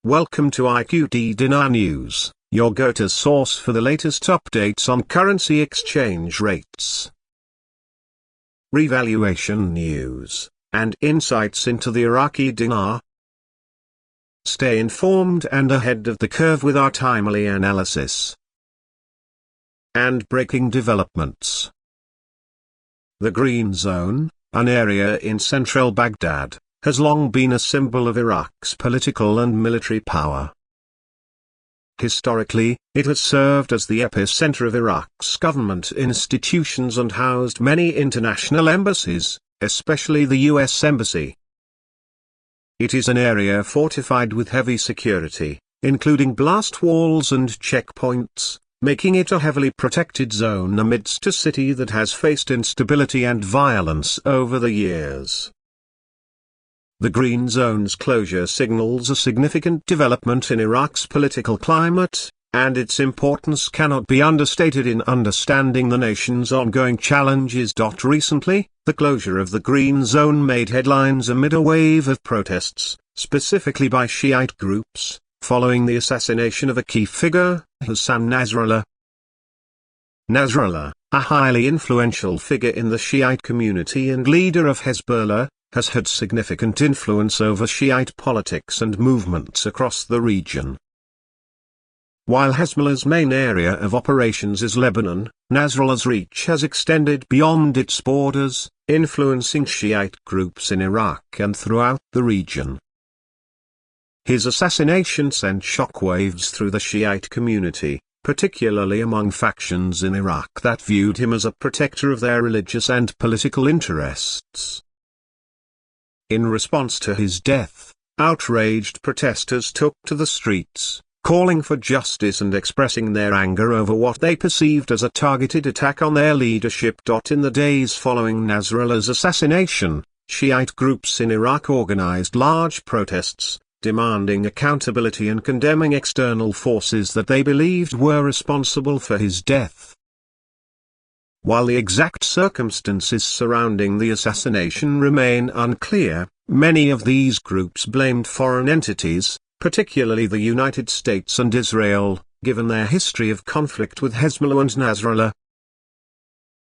Welcome to IQD Dinar News, your go-to source for the latest updates on currency exchange rates, revaluation news, and insights into the Iraqi dinar. Stay informed and ahead of the curve with our timely analysis and breaking developments. The Green Zone, an area in central Baghdad, has long been a symbol of Iraq's political and military power. Historically, it has served as the epicenter of Iraq's government institutions and housed many international embassies, especially the U.S. Embassy. It is an area fortified with heavy security, including blast walls and checkpoints, making it a heavily protected zone amidst a city that has faced instability and violence over the years. The Green Zone's closure signals a significant development in Iraq's political climate, and its importance cannot be understated in understanding the nation's ongoing challenges. Recently, the closure of the Green Zone made headlines amid a wave of protests, specifically by Shiite groups, following the assassination of a key figure, Hassan Nasrallah. Nasrallah, a highly influential figure in the Shiite community and leader of Hezbollah, has had significant influence over Shiite politics and movements across the region. While Hezbollah's main area of operations is Lebanon, Nasrallah's reach has extended beyond its borders, influencing Shiite groups in Iraq and throughout the region. His assassination sent shockwaves through the Shiite community, particularly among factions in Iraq that viewed him as a protector of their religious and political interests. In response to his death, outraged protesters took to the streets, calling for justice and expressing their anger over what they perceived as a targeted attack on their leadership. In the days following Nasrallah's assassination, Shiite groups in Iraq organized large protests, demanding accountability and condemning external forces that they believed were responsible for his death. While the exact circumstances surrounding the assassination remain unclear, many of these groups blamed foreign entities, particularly the United States and Israel, given their history of conflict with Hezbollah and Nasrallah.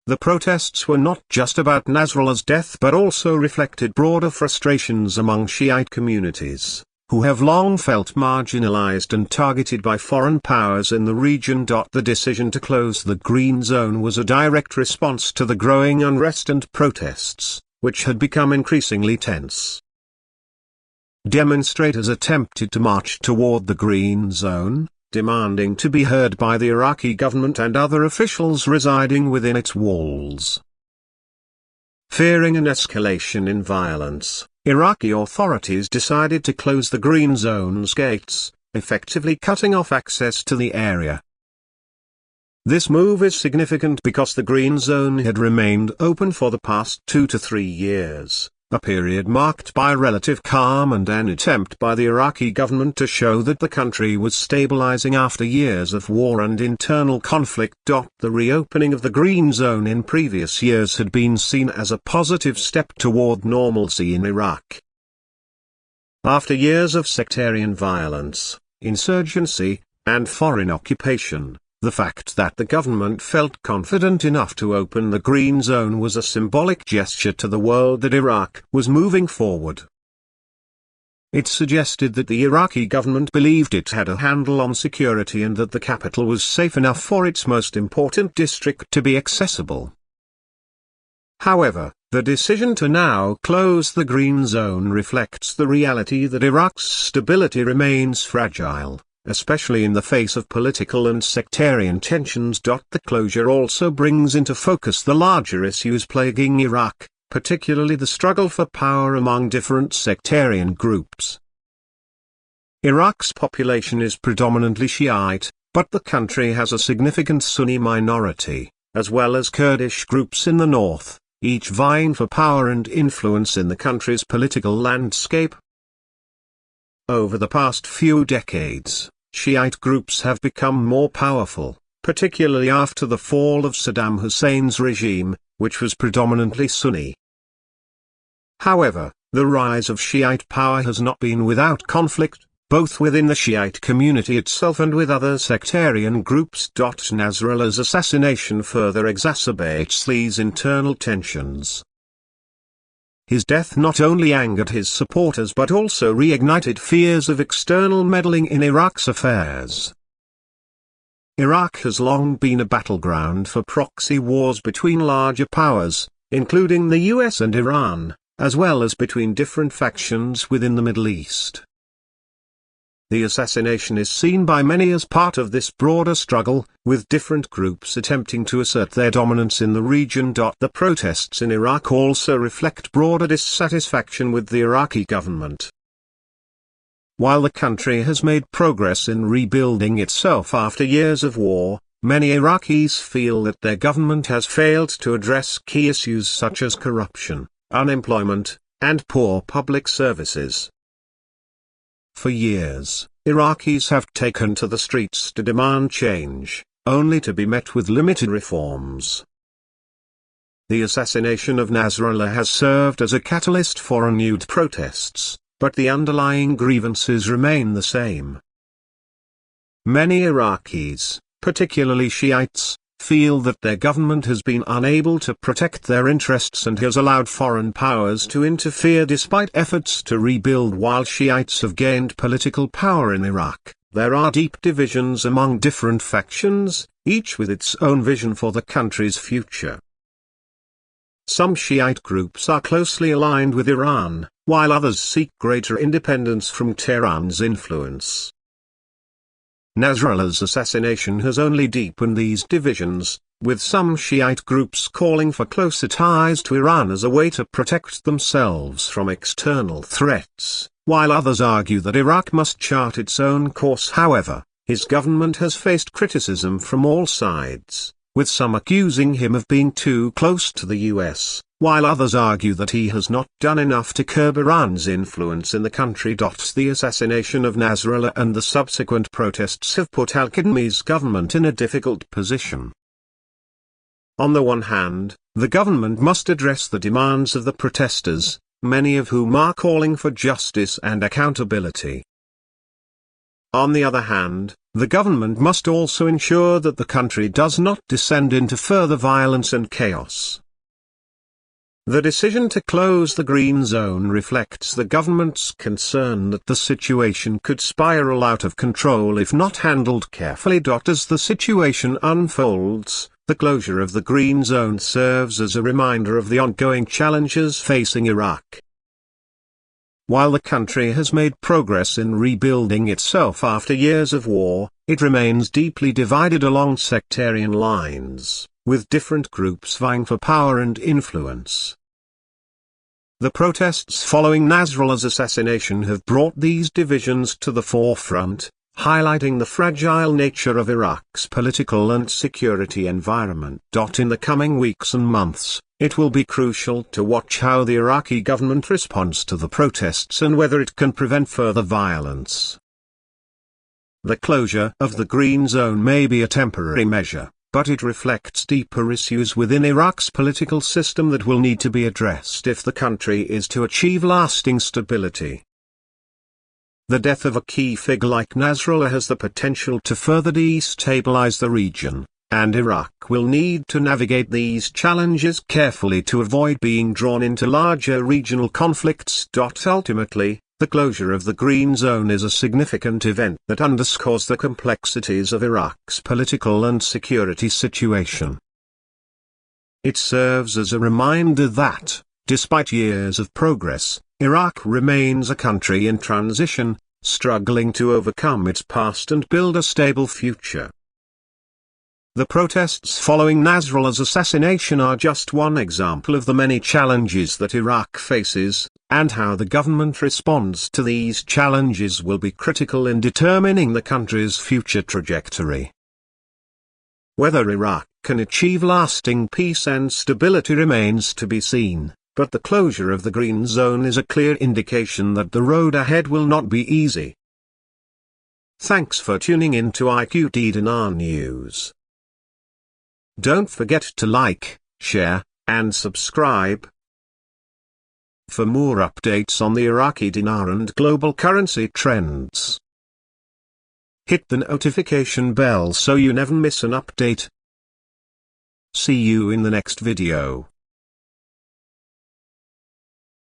The protests were not just about Nasrallah's death but also reflected broader frustrations among Shiite communities, who have long felt marginalized and targeted by foreign powers in the region. The decision to close the Green Zone was a direct response to the growing unrest and protests, which had become increasingly tense. Demonstrators attempted to march toward the Green Zone, demanding to be heard by the Iraqi government and other officials residing within its walls. Fearing an escalation in violence, Iraqi authorities decided to close the Green Zone's gates, effectively cutting off access to the area. This move is significant because the Green Zone had remained open for the past 2 to 3 years, a period marked by relative calm and an attempt by the Iraqi government to show that the country was stabilizing after years of war and internal conflict. The reopening of the Green Zone in previous years had been seen as a positive step toward normalcy in Iraq. After years of sectarian violence, insurgency, and foreign occupation, the fact that the government felt confident enough to open the Green Zone was a symbolic gesture to the world that Iraq was moving forward. It suggested that the Iraqi government believed it had a handle on security and that the capital was safe enough for its most important district to be accessible. However, the decision to now close the Green Zone reflects the reality that Iraq's stability remains fragile, especially in the face of political and sectarian tensions. The closure also brings into focus the larger issues plaguing Iraq, particularly the struggle for power among different sectarian groups. Iraq's population is predominantly Shiite, but the country has a significant Sunni minority, as well as Kurdish groups in the north, each vying for power and influence in the country's political landscape. Over the past few decades, Shiite groups have become more powerful, particularly after the fall of Saddam Hussein's regime, which was predominantly Sunni. However, the rise of Shiite power has not been without conflict, both within the Shiite community itself and with other sectarian groups. Nasrallah's assassination further exacerbates these internal tensions. His death not only angered his supporters but also reignited fears of external meddling in Iraq's affairs. Iraq has long been a battleground for proxy wars between larger powers, including the US and Iran, as well as between different factions within the Middle East. The assassination is seen by many as part of this broader struggle, with different groups attempting to assert their dominance in the region. The protests in Iraq also reflect broader dissatisfaction with the Iraqi government. While the country has made progress in rebuilding itself after years of war, many Iraqis feel that their government has failed to address key issues such as corruption, unemployment, and poor public services. For years, Iraqis have taken to the streets to demand change, only to be met with limited reforms. The assassination of Nasrallah has served as a catalyst for renewed protests, but the underlying grievances remain the same. Many Iraqis, particularly Shiites, feel that their government has been unable to protect their interests and has allowed foreign powers to interfere despite efforts to rebuild. While Shiites have gained political power in Iraq, there are deep divisions among different factions, each with its own vision for the country's future. Some Shiite groups are closely aligned with Iran, while others seek greater independence from Tehran's influence. Nasrallah's assassination has only deepened these divisions, with some Shiite groups calling for closer ties to Iran as a way to protect themselves from external threats, while others argue that Iraq must chart its own course. However, his government has faced criticism from all sides, with some accusing him of being too close to the US, while others argue that he has not done enough to curb Iran's influence in the country. The assassination of Nasrallah and the subsequent protests have put al-Kadhimi's government in a difficult position. On the one hand, the government must address the demands of the protesters, many of whom are calling for justice and accountability. On the other hand, the government must also ensure that the country does not descend into further violence and chaos. The decision to close the green zone reflects the government's concern that the situation could spiral out of control if not handled carefully. As the situation unfolds, the closure of the green zone serves as a reminder of the ongoing challenges facing Iraq. While the country has made progress in rebuilding itself after years of war, it remains deeply divided along sectarian lines, with different groups vying for power and influence. The protests following Nasrallah's assassination have brought these divisions to the forefront, highlighting the fragile nature of Iraq's political and security environment. In the coming weeks and months, it will be crucial to watch how the Iraqi government responds to the protests and whether it can prevent further violence. The closure of the green zone may be a temporary measure, but it reflects deeper issues within Iraq's political system that will need to be addressed if the country is to achieve lasting stability. The death of a key figure like Nasrallah has the potential to further destabilize the region, and Iraq will need to navigate these challenges carefully to avoid being drawn into larger regional conflicts. Ultimately, the closure of the green zone is a significant event that underscores the complexities of Iraq's political and security situation. It serves as a reminder that, despite years of progress, Iraq remains a country in transition, struggling to overcome its past and build a stable future. The protests following Nasrallah's assassination are just one example of the many challenges that Iraq faces, and how the government responds to these challenges will be critical in determining the country's future trajectory. Whether Iraq can achieve lasting peace and stability remains to be seen, but the closure of the green zone is a clear indication that the road ahead will not be easy. Thanks for tuning in to IQD Dinar News. Don't forget to like, share, and subscribe. for more updates on the Iraqi dinar and global currency trends. Hit the notification bell so you never miss an update. See you in the next video.